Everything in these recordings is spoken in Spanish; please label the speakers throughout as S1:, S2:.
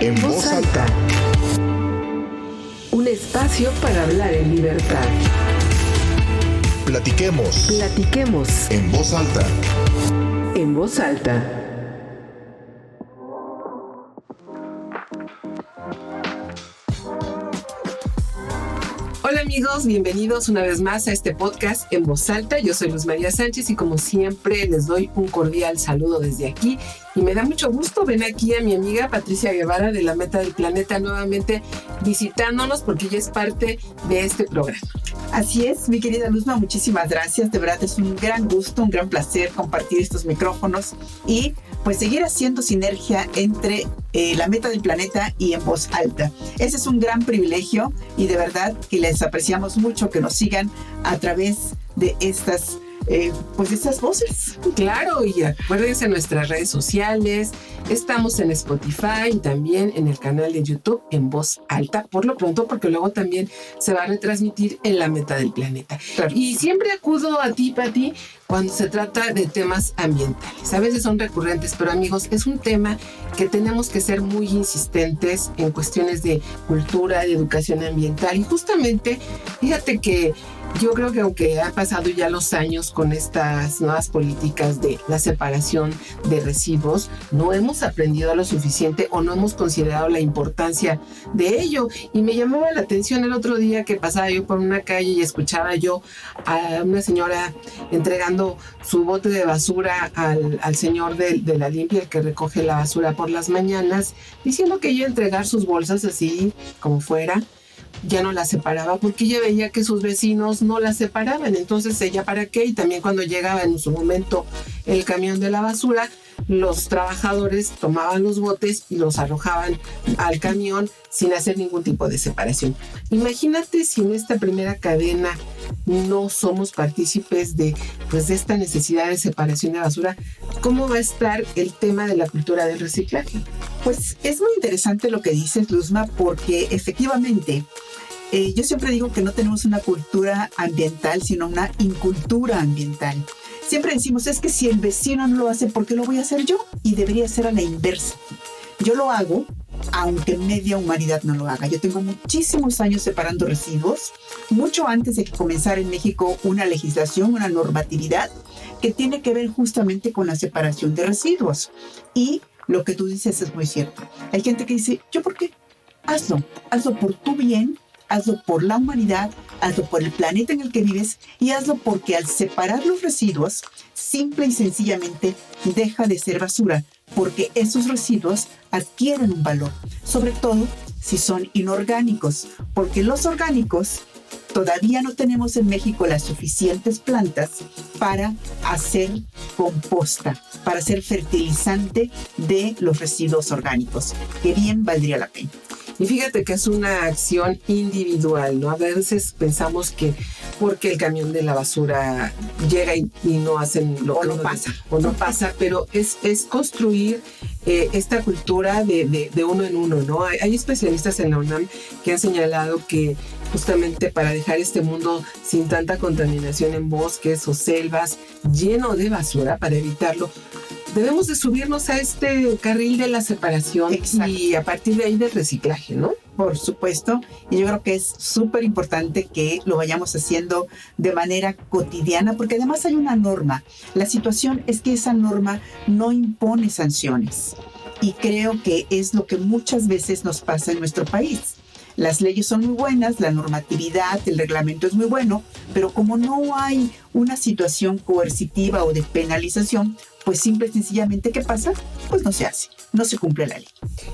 S1: En voz alta. Un espacio para hablar en libertad.
S2: Platiquemos.
S1: En voz alta.
S2: En voz alta.
S3: Hola amigos, bienvenidos una vez más a este podcast En Voz Alta. Yo soy Luz María Sánchez y como siempre les doy un cordial saludo desde aquí. Y me da mucho gusto ver aquí a mi amiga Patricia Guevara de La Meta del Planeta nuevamente visitándonos porque ella es parte de este programa.
S4: Así es, mi querida Luzma, muchísimas gracias. De verdad es un gran gusto, un gran placer compartir estos micrófonos y pues seguir haciendo sinergia entre La Meta del Planeta y En Voz Alta. Ese es un gran privilegio y de verdad que les apreciamos mucho que nos sigan a través de estas voces.
S3: Claro, y acuérdense en nuestras redes sociales, estamos en Spotify y también en el canal de YouTube En Voz Alta, por lo pronto, porque luego también se va a retransmitir en La Meta del Planeta.
S4: Claro.
S3: Y siempre acudo a ti, Pati, cuando se trata de temas ambientales. A veces son recurrentes, pero amigos, es un tema que tenemos que ser muy insistentes en cuestiones de cultura, de educación ambiental. Y justamente, fíjate que yo creo que aunque han pasado ya los años con estas nuevas políticas de la separación de residuos, no hemos aprendido lo suficiente o no hemos considerado la importancia de ello. Y me llamaba la atención el otro día que pasaba yo por una calle y escuchaba yo a una señora entregando su bote de basura al señor de la limpia, el que recoge la basura por las mañanas, diciendo que iba a entregar sus bolsas así como fuera. Ya no la separaba porque ella veía que sus vecinos no la separaban. Entonces ella para qué, y también cuando llegaba en su momento el camión de la basura, los trabajadores tomaban los botes y los arrojaban al camión sin hacer ningún tipo de separación. Imagínate si en esta primera cadena no somos partícipes de esta necesidad de separación de basura, ¿cómo va a estar el tema de la cultura del reciclaje?
S4: Pues es muy interesante lo que dices, Luzma, porque efectivamente yo siempre digo que no tenemos una cultura ambiental, sino una incultura ambiental. Siempre decimos, es que si el vecino no lo hace, ¿por qué lo voy a hacer yo? Y debería ser a la inversa. Yo lo hago, aunque media humanidad no lo haga. Yo tengo muchísimos años separando residuos, mucho antes de que comenzara en México una legislación, una normatividad que tiene que ver justamente con la separación de residuos. Y lo que tú dices es muy cierto. Hay gente que dice, ¿yo por qué? Hazlo por tu bien, hazlo por la humanidad, hazlo por el planeta en el que vives y hazlo porque al separar los residuos, simple y sencillamente deja de ser basura, porque esos residuos adquieren un valor, sobre todo si son inorgánicos, porque los orgánicos todavía no tenemos en México las suficientes plantas para hacer composta, para hacer fertilizante de los residuos orgánicos, que bien valdría la pena.
S3: Y fíjate que es una acción individual, ¿no? A veces pensamos que porque el camión de la basura llega y no hacen lo que no pasa, pero es construir esta cultura de uno en uno, ¿no? Hay especialistas en la UNAM que han señalado que justamente para dejar este mundo sin tanta contaminación en bosques o selvas lleno de basura, para evitarlo, debemos de subirnos a este carril de la separación. Exacto. Y a partir de ahí del reciclaje, ¿no?
S4: Por supuesto, y yo creo que es súper importante que lo vayamos haciendo de manera cotidiana, porque además hay una norma. La situación es que esa norma no impone sanciones, y creo que es lo que muchas veces nos pasa en nuestro país. Las leyes son muy buenas, la normatividad, el reglamento es muy bueno, pero como no hay una situación coercitiva o de penalización, pues simple y sencillamente, ¿qué pasa? Pues no se hace, no se cumple la ley.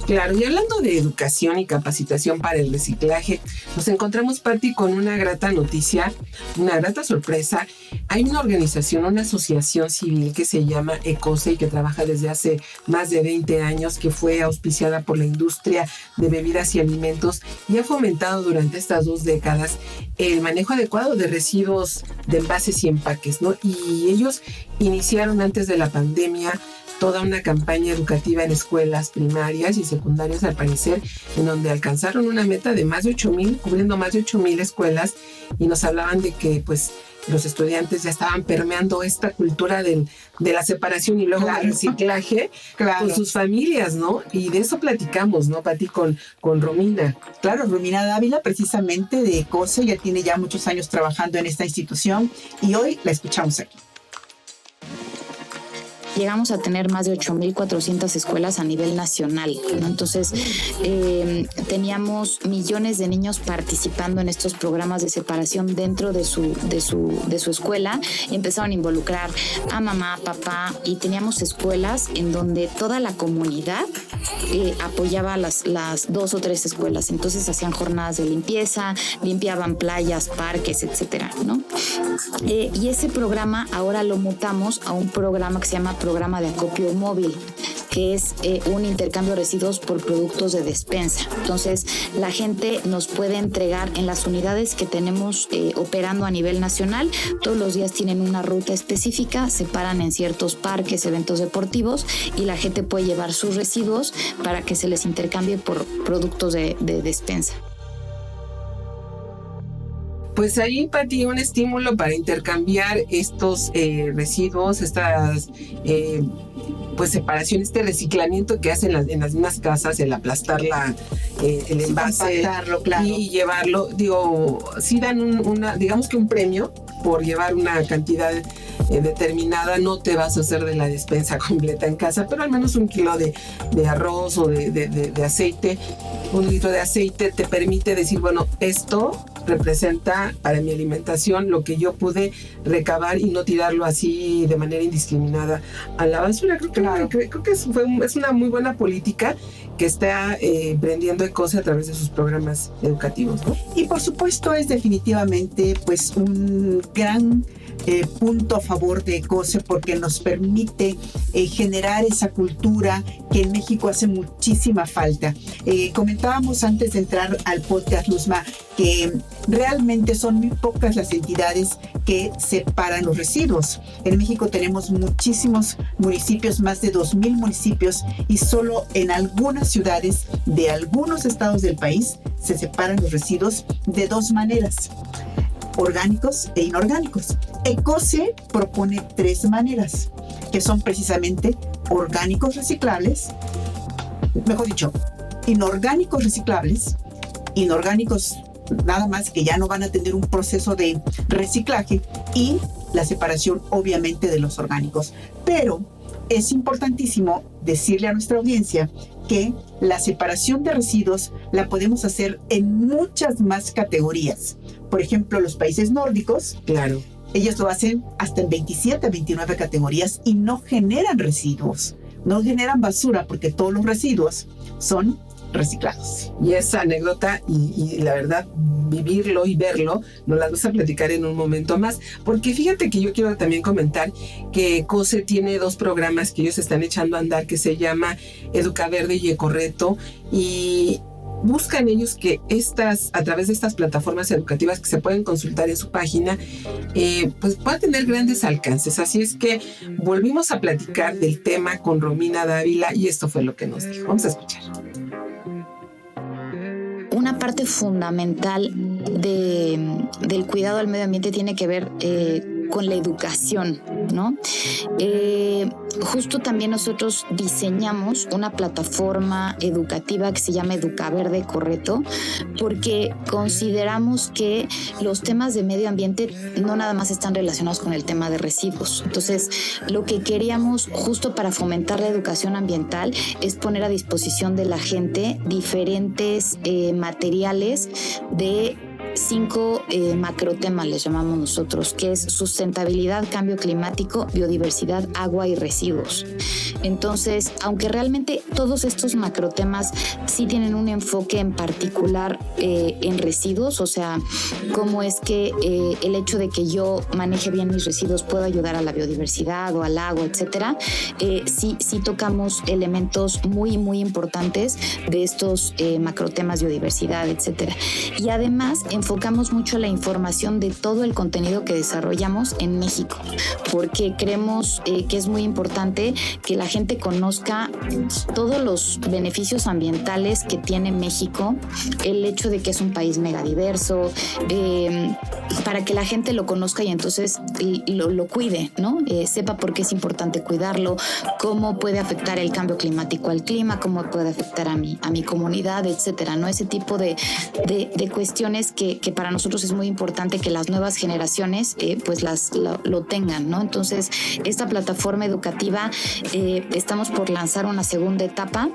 S3: Claro, y hablando de educación y capacitación para el reciclaje, nos encontramos, Pati, con una grata noticia, una grata sorpresa. Hay una organización, una asociación civil que se llama ECOSE y que trabaja desde hace más de 20 años, que fue auspiciada por la industria de bebidas y alimentos y ha fomentado durante estas 2 décadas el manejo adecuado de residuos de envases y empaques, ¿no? Y ellos iniciaron antes de la pandemia toda una campaña educativa en escuelas primarias y secundarias, al parecer, en donde alcanzaron una meta de más de 8,000, cubriendo más de 8,000 escuelas, y nos hablaban de que pues los estudiantes ya estaban permeando esta cultura de la separación y luego del reciclaje con sus familias, ¿no? Y de eso platicamos, ¿no, Pati? Con Romina.
S4: Claro, Romina Dávila, precisamente de COSE, ya tiene muchos años trabajando en esta institución y hoy la escuchamos aquí.
S5: Llegamos a tener más de 8,400 escuelas a nivel nacional, ¿no? Entonces, teníamos millones de niños participando en estos programas de separación dentro de su escuela. Empezaron a involucrar a mamá, papá, y teníamos escuelas en donde toda la comunidad apoyaba las 2 o 3 escuelas. Entonces hacían jornadas de limpieza, limpiaban playas, parques, etcétera, ¿no? Y ese programa ahora lo mutamos a un programa que se llama Programa de Acopio Móvil, que es un intercambio de residuos por productos de despensa. Entonces, la gente nos puede entregar en las unidades que tenemos operando a nivel nacional. Todos los días tienen una ruta específica, se paran en ciertos parques, eventos deportivos, y la gente puede llevar sus residuos para que se les intercambie por productos de despensa.
S3: Pues ahí, Pati, un estímulo para intercambiar estos residuos, estas pues separación, este reciclamiento que hacen en las mismas casas, el aplastar el envase,
S4: claro,
S3: y llevarlo. Digo, sí dan digamos que un premio por llevar una cantidad determinada. No te vas a hacer de la despensa completa en casa, pero al menos 1 kilo de arroz o de aceite, 1 litro de aceite te permite decir, bueno, esto representa para mi alimentación lo que yo pude recabar y no tirarlo así de manera indiscriminada a la basura. Creo que es una muy buena política que está emprendiendo COSE a través de sus programas educativos, ¿no?
S4: Y por supuesto es definitivamente pues un gran punto a favor de COSE, porque nos permite generar esa cultura que en México hace muchísima falta. Comentábamos antes de entrar al podcast, Luzma, que realmente son muy pocas las entidades que separan los residuos. En México tenemos muchísimos municipios, más de 2,000 municipios, y solo en algunas ciudades de algunos estados del país se separan los residuos de 2 maneras: orgánicos e inorgánicos. COSE propone 3 maneras, que son precisamente orgánicos reciclables, mejor dicho, inorgánicos reciclables, inorgánicos nada más que ya no van a tener un proceso de reciclaje, y la separación obviamente de los orgánicos. Pero es importantísimo decirle a nuestra audiencia que la separación de residuos la podemos hacer en muchas más categorías. Por ejemplo, los países nórdicos,
S3: claro,
S4: ellos lo hacen hasta en 27, 29 categorías y no generan residuos, no generan basura, porque todos los residuos son reciclados.
S3: Y esa anécdota y la verdad, vivirlo y verlo, nos las vas a platicar en un momento más, porque fíjate que yo quiero también comentar que COSE tiene 2 programas que ellos están echando a andar, que se llama Educaverde y Ecorreto, y buscan ellos que a través de estas plataformas educativas que se pueden consultar en su página, pues puedan tener grandes alcances. Así es que volvimos a platicar del tema con Romina Dávila y esto fue lo que nos dijo. Vamos a escuchar.
S5: Una parte fundamental del cuidado al medio ambiente tiene que ver con la educación, ¿no? Justo también nosotros diseñamos una plataforma educativa que se llama Educaverde Ecorreto, porque consideramos que los temas de medio ambiente no nada más están relacionados con el tema de residuos. Entonces, lo que queríamos justo para fomentar la educación ambiental es poner a disposición de la gente diferentes materiales de 5 macrotemas, les llamamos nosotros, que es sustentabilidad, cambio climático, biodiversidad, agua y residuos. Entonces, aunque realmente todos estos macrotemas sí tienen un enfoque en particular en residuos, o sea, cómo es que el hecho de que yo maneje bien mis residuos puedo ayudar a la biodiversidad o al agua, etcétera, sí tocamos elementos muy, muy importantes de estos macrotemas, biodiversidad, etcétera. Y además enfocamos mucho la información de todo el contenido que desarrollamos en México, porque creemos que es muy importante que la gente conozca todos los beneficios ambientales que tiene México, el hecho de que es un país megadiverso, para que la gente lo conozca y entonces lo cuide, ¿no? Sepa por qué es importante cuidarlo, cómo puede afectar el cambio climático al clima, cómo puede afectar a mi comunidad, etcétera, ¿no? Ese tipo de cuestiones que para nosotros es muy importante que las nuevas generaciones pues lo tengan, ¿no? Entonces, esta plataforma educativa estamos por lanzar una segunda etapa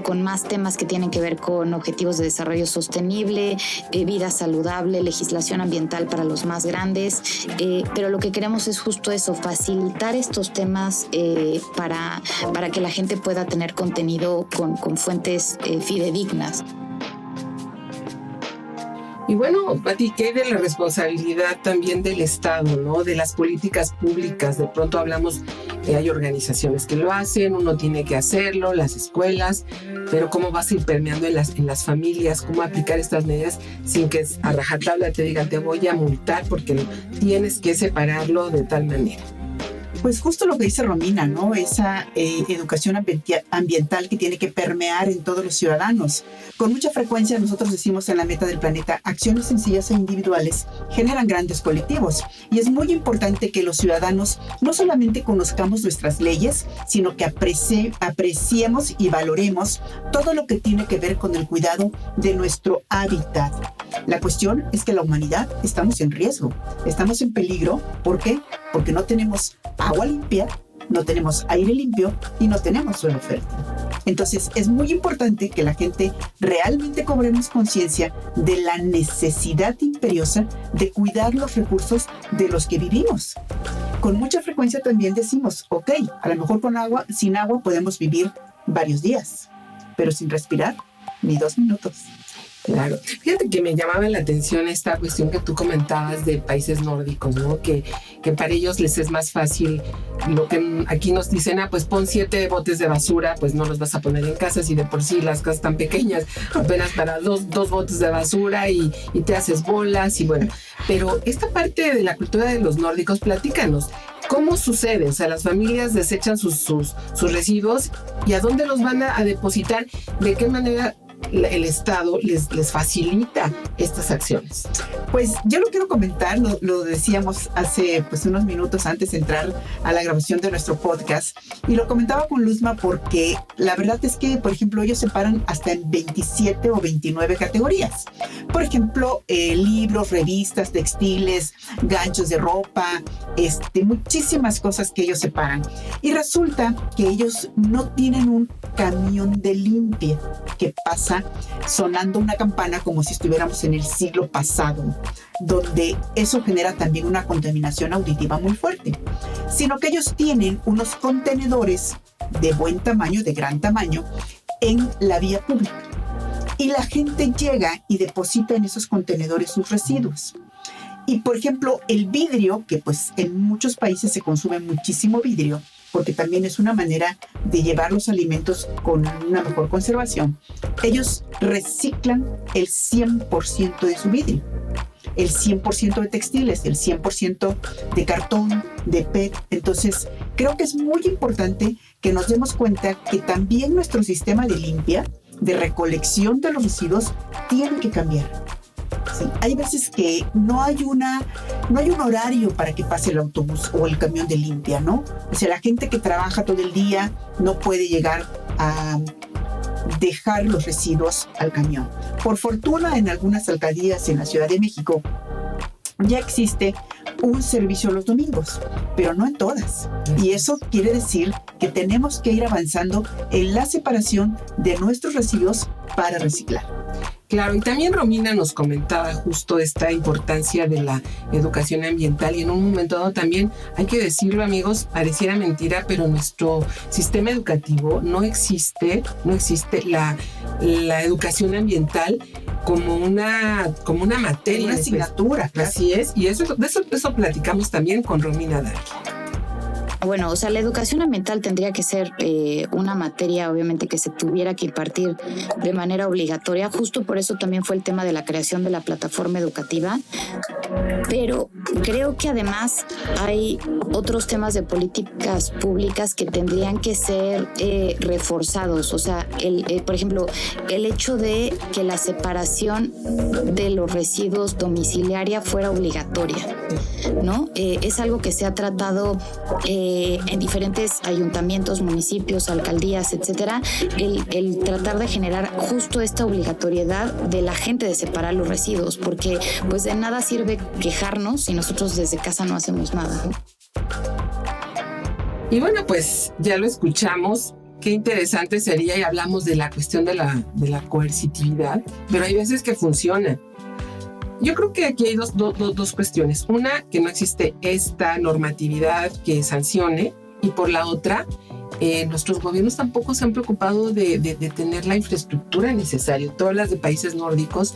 S5: con más temas que tienen que ver con objetivos de desarrollo sostenible, vida saludable, legislación ambiental para los más grandes, pero lo que queremos es justo eso, facilitar estos temas para que la gente pueda tener contenido con fuentes fidedignas.
S3: Y bueno, Pati, ¿qué hay de la responsabilidad también del Estado, ¿no? De las políticas públicas? De pronto hablamos, hay organizaciones que lo hacen, uno tiene que hacerlo, las escuelas, pero ¿cómo vas a ir permeando en las familias? ¿Cómo aplicar estas medidas sin que a rajatabla te digan te voy a multar porque tienes que separarlo de tal manera?
S4: Pues justo lo que dice Romina, ¿no? Esa educación ambiental que tiene que permear en todos los ciudadanos. Con mucha frecuencia nosotros decimos en la Meta del Planeta, acciones sencillas e individuales generan grandes colectivos. Y es muy importante que los ciudadanos no solamente conozcamos nuestras leyes, sino que apreciemos y valoremos todo lo que tiene que ver con el cuidado de nuestro hábitat. La cuestión es que la humanidad estamos en riesgo, estamos en peligro. ¿Por qué? Porque no tenemos agua limpia, no tenemos aire limpio y no tenemos suelo fértil. Entonces es muy importante que la gente realmente cobremos conciencia de la necesidad imperiosa de cuidar los recursos de los que vivimos. Con mucha frecuencia también decimos, ok, a lo mejor sin agua podemos vivir varios días, pero sin respirar ni 2 minutos.
S3: Claro. Fíjate que me llamaba la atención esta cuestión que tú comentabas de países nórdicos, ¿no? Que para ellos les es más fácil lo que aquí nos dicen, pues pon 7 botes de basura, pues no los vas a poner en casa si de por sí las casas tan pequeñas, apenas para dos botes de basura y te haces bolas y bueno. Pero esta parte de la cultura de los nórdicos, platícanos. ¿Cómo sucede? O sea, las familias desechan sus residuos y ¿a dónde los van a depositar? ¿De qué manera el Estado les facilita estas acciones?
S4: Pues yo lo quiero comentar, lo decíamos hace unos minutos antes de entrar a la grabación de nuestro podcast, y lo comentaba con Luzma porque la verdad es que, por ejemplo, ellos separan hasta en 27 o 29 categorías. Por ejemplo, libros, revistas, textiles, ganchos de ropa, muchísimas cosas que ellos separan. Y resulta que ellos no tienen un camión de limpia que pasa sonando una campana como si estuviéramos en el siglo pasado, donde eso genera también una contaminación auditiva muy fuerte, sino que ellos tienen unos contenedores de buen tamaño, de gran tamaño, en la vía pública. Y la gente llega y deposita en esos contenedores sus residuos. Y, por ejemplo, el vidrio, que pues en muchos países se consume muchísimo vidrio, porque también es una manera de llevar los alimentos con una mejor conservación. Ellos reciclan el 100% de su vidrio, el 100% de textiles, el 100% de cartón, de PET. Entonces, creo que es muy importante que nos demos cuenta que también nuestro sistema de limpia, de recolección de los residuos, tiene que cambiar. Sí, hay veces que no hay un horario para que pase el autobús o el camión de limpia, ¿no? O sea, la gente que trabaja todo el día no puede llegar a dejar los residuos al camión. Por fortuna, en algunas alcaldías en la Ciudad de México ya existe un servicio los domingos, pero no en todas. Y eso quiere decir que tenemos que ir avanzando en la separación de nuestros residuos para reciclar.
S3: Claro, y también Romina nos comentaba justo esta importancia de la educación ambiental, y en un momento dado también, hay que decirlo, amigos, pareciera mentira, pero en nuestro sistema educativo no existe la educación ambiental como una materia,
S4: una asignatura.
S3: Así es, y eso platicamos también con Romina Dávila.
S5: Bueno, o sea, la educación ambiental tendría que ser una materia, obviamente, que se tuviera que impartir de manera obligatoria. Justo por eso también fue el tema de la creación de la plataforma educativa. Pero creo que además hay otros temas de políticas públicas que tendrían que ser reforzados. O sea, por ejemplo, el hecho de que la separación de los residuos domiciliaria fuera obligatoria, ¿no? Es algo que se ha tratado en diferentes ayuntamientos, municipios, alcaldías, etcétera, el tratar de generar justo esta obligatoriedad de la gente de separar los residuos, porque pues de nada sirve quejarnos si nosotros desde casa no hacemos nada, ¿no?
S3: Y bueno, pues ya lo escuchamos. Qué interesante sería, y hablamos de la cuestión de la coercitividad, pero hay veces que funciona. Yo creo que aquí hay dos cuestiones. Una, que no existe esta normatividad que sancione, y por la otra, nuestros gobiernos tampoco se han preocupado de tener la infraestructura necesaria. Todas las de países nórdicos,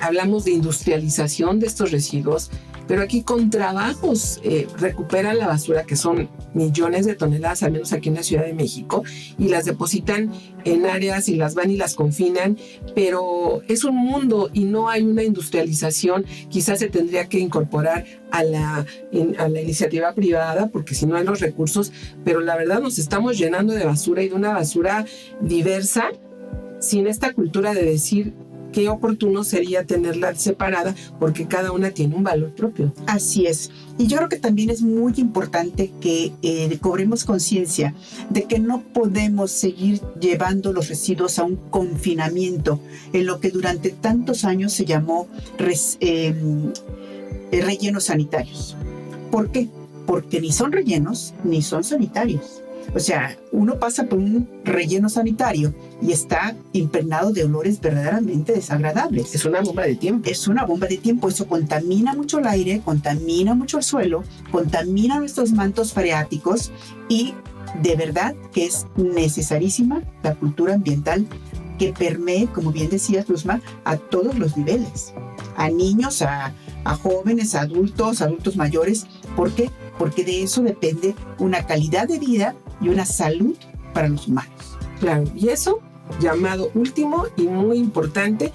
S3: hablamos de industrialización de estos residuos, pero aquí con trabajos recuperan la basura, que son millones de toneladas, al menos aquí en la Ciudad de México, y las depositan en áreas y las van y las confinan, pero es un mundo y no hay una industrialización. Quizás se tendría que incorporar a la iniciativa privada, porque si no hay los recursos, pero la verdad nos estamos llenando de basura, y de una basura diversa, sin esta cultura de decir qué oportuno sería tenerla separada, porque cada una tiene un valor propio.
S4: Así es. Y yo creo que también es muy importante que cobremos conciencia de que no podemos seguir llevando los residuos a un confinamiento en lo que durante tantos años se llamó rellenos sanitarios. ¿Por qué? Porque ni son rellenos ni son sanitarios. O sea, uno pasa por un relleno sanitario y está impregnado de olores verdaderamente desagradables.
S3: Es una bomba de tiempo.
S4: Es una bomba de tiempo. Eso contamina mucho el aire, contamina mucho el suelo, contamina nuestros mantos freáticos, y de verdad que es necesarísima la cultura ambiental que permee, como bien decías, Luzma, a todos los niveles. A niños, a jóvenes, a adultos mayores. ¿Por qué? Porque de eso depende una calidad de vida y una salud para los humanos.
S3: Claro, y eso, llamado último y muy importante,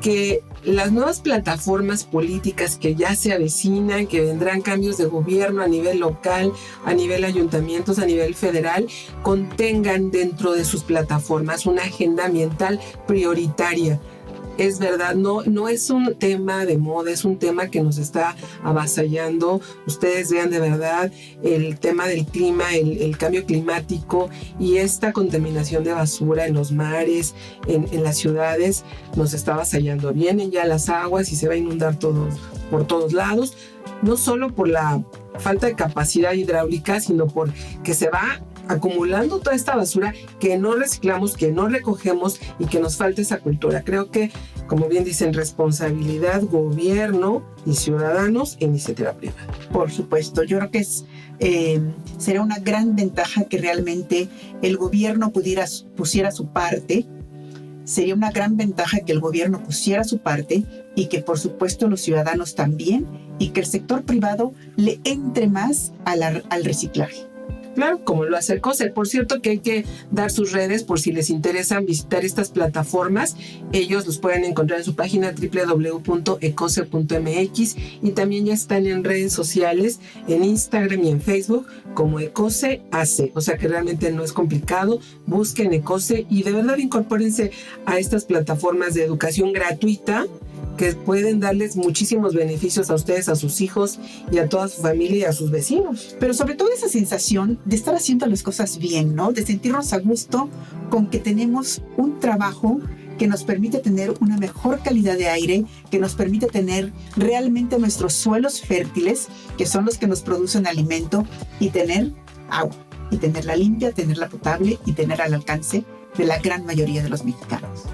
S3: que las nuevas plataformas políticas que ya se avecinan, que vendrán cambios de gobierno a nivel local, a nivel ayuntamientos, a nivel federal, contengan dentro de sus plataformas una agenda ambiental prioritaria. Es verdad, no es un tema de moda, es un tema que nos está avasallando. Ustedes vean de verdad el tema del clima, el cambio climático y esta contaminación de basura en los mares, en las ciudades, nos está avasallando. Vienen ya las aguas y se va a inundar todo por todos lados, no solo por la falta de capacidad hidráulica, sino porque se va acumulando toda esta basura que no reciclamos, que no recogemos, y que nos falta esa cultura. Creo que, como bien dicen, responsabilidad, gobierno y ciudadanos e iniciativa privada.
S4: Por supuesto, yo creo que será una gran ventaja que realmente el gobierno pusiera su parte. Sería una gran ventaja que el gobierno pusiera su parte, y que por supuesto los ciudadanos también, y que el sector privado le entre más al reciclaje.
S3: Claro, como lo hace Ecose. Por cierto, que hay que dar sus redes por si les interesan visitar estas plataformas. Ellos los pueden encontrar en su página www.ecose.mx, y también ya están en redes sociales, en Instagram y en Facebook, como Ecose AC. O sea que realmente no es complicado. Busquen Ecose y de verdad incorpórense a estas plataformas de educación gratuita, que pueden darles muchísimos beneficios a ustedes, a sus hijos y a toda su familia y a sus vecinos.
S4: Pero sobre todo esa sensación de estar haciendo las cosas bien, ¿no? De sentirnos a gusto con que tenemos un trabajo que nos permite tener una mejor calidad de aire, que nos permite tener realmente nuestros suelos fértiles, que son los que nos producen alimento, y tener agua, y tenerla limpia, tenerla potable y tener al alcance de la gran mayoría de los mexicanos.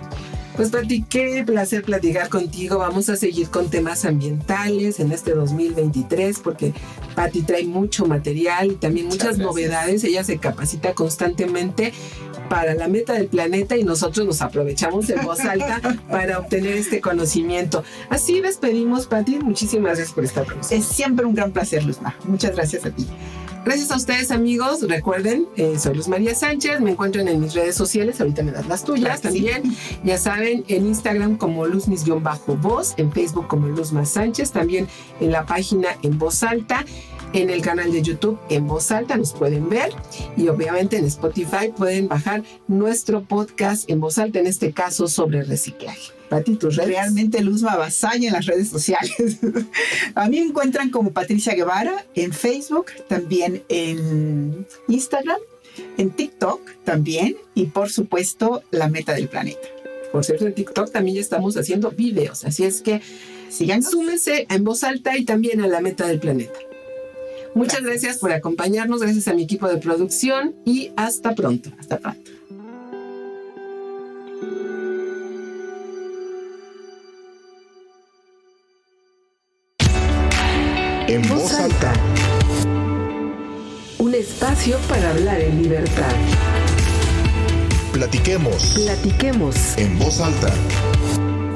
S3: Pues Pati, qué placer platicar contigo. Vamos a seguir con temas ambientales en este 2023, porque Pati trae mucho material y también muchas novedades. Ella se capacita constantemente para la meta del planeta, y nosotros nos aprovechamos en Voz Alta para obtener este conocimiento. Así despedimos, Pati. Muchísimas gracias por estar con nosotros.
S4: Es siempre un gran placer, Luzma. Muchas gracias a ti.
S3: Gracias a ustedes, amigos. Recuerden, soy Luz María Sánchez. Me encuentran en mis redes sociales. Ahorita me das las tuyas también. Ya saben, en Instagram como Luzmis-voz, en Facebook como Luzma Sánchez, también en la página En Voz Alta, en el canal de YouTube En Voz Alta nos pueden ver, y obviamente en Spotify pueden bajar nuestro podcast En Voz Alta, en este caso sobre reciclaje. Pati, tus redes.
S4: Realmente Luzma avasalla en las redes sociales. A mí me encuentran como Patricia Guevara en Facebook, también en Instagram, en TikTok también, y por supuesto La Meta del Planeta.
S3: Por cierto, en TikTok también ya estamos haciendo videos, así es que
S4: síganos.
S3: Súmense a En Voz Alta y también a La Meta del Planeta. Muchas gracias por acompañarnos, gracias a mi equipo de producción y hasta pronto. Hasta pronto.
S1: En Voz Alta.
S2: Un espacio para hablar en libertad.
S1: Platiquemos.
S2: Platiquemos
S1: En Voz Alta.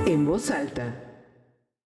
S2: en voz alta.